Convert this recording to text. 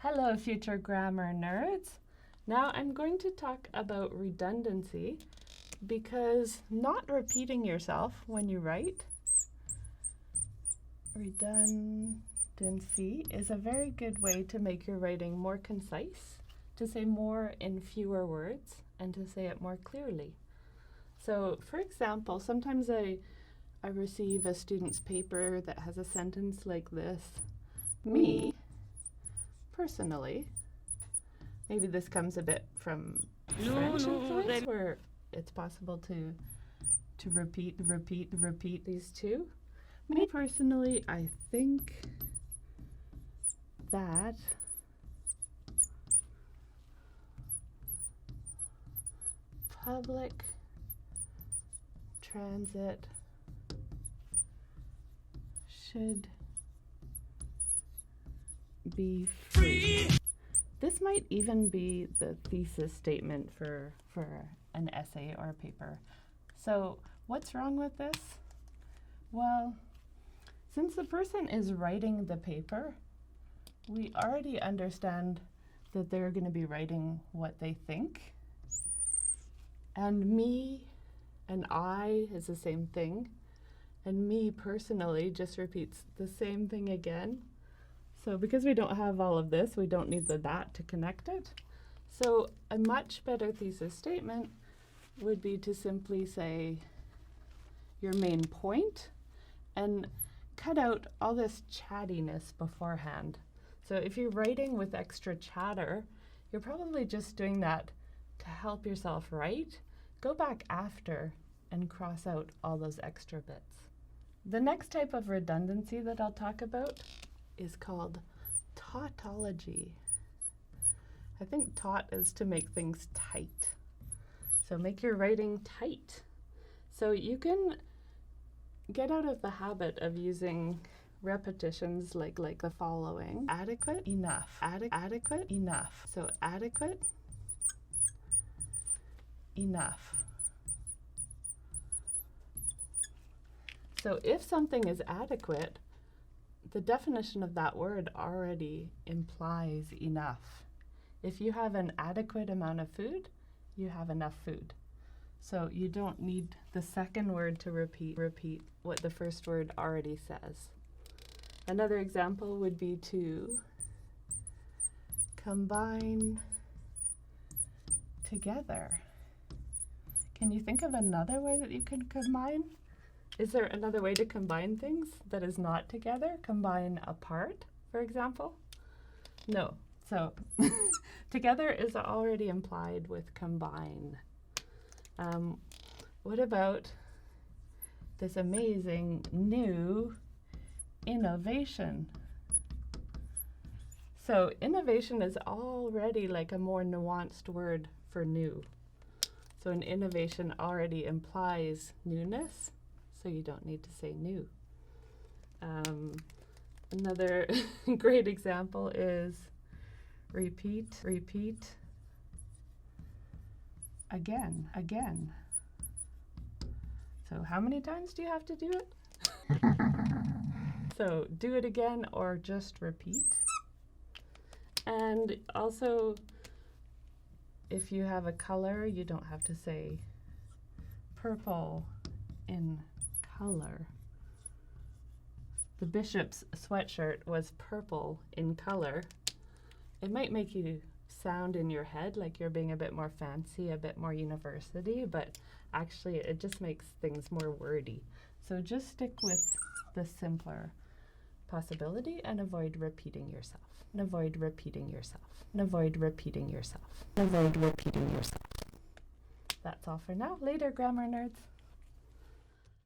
Hello, future grammar nerds. Now I'm going to talk about redundancy because not repeating yourself when you write, redundancy is a very good way to make your writing more concise, to say more in fewer words, and to say it more clearly. So, for example, sometimes I receive a student's paper that has a sentence like this. Me, personally, maybe this comes a bit from French influence, where it's possible to repeat these two. Me personally, I think that public transit should be free. This might even be the thesis statement for an essay or a paper. So what's wrong with this? Well, since the person is writing the paper, we already understand that they're going to be writing what they think. And me and I is the same thing. And me personally just repeats the same thing again. So because we don't have all of this, we don't need the that to connect it. So a much better thesis statement would be to simply say your main point and cut out all this chattiness beforehand. So if you're writing with extra chatter, you're probably just doing that to help yourself write. Go back after and cross out all those extra bits. The next type of redundancy that I'll talk about is called tautology. I think taut is to make things tight. So make your writing tight. So you can get out of the habit of using repetitions like the following. Adequate, enough. Adequate, enough. So adequate, enough. So if something is adequate, the definition of that word already implies enough. If you have an adequate amount of food, you have enough food. So you don't need the second word to repeat what the first word already says. Another example would be to combine together. Can you think of another way that you can combine? Is there another way to combine things that is not together? Combine apart, for example? No. So together is already implied with combine. What about this amazing new innovation? So innovation is already like a more nuanced word for new. So an innovation already implies newness. So you don't need to say new. Another great example is repeat again. So how many times do you have to do it? So do it again or just repeat. And also, if you have a color, you don't have to say purple in color. The bishop's sweatshirt was purple in color. It might make you sound in your head like you're being a bit more fancy, a bit more university, but actually it just makes things more wordy. So just stick with the simpler possibility and avoid repeating yourself. And avoid repeating yourself. And avoid repeating yourself. And avoid repeating yourself. That's all for now. Later, grammar nerds.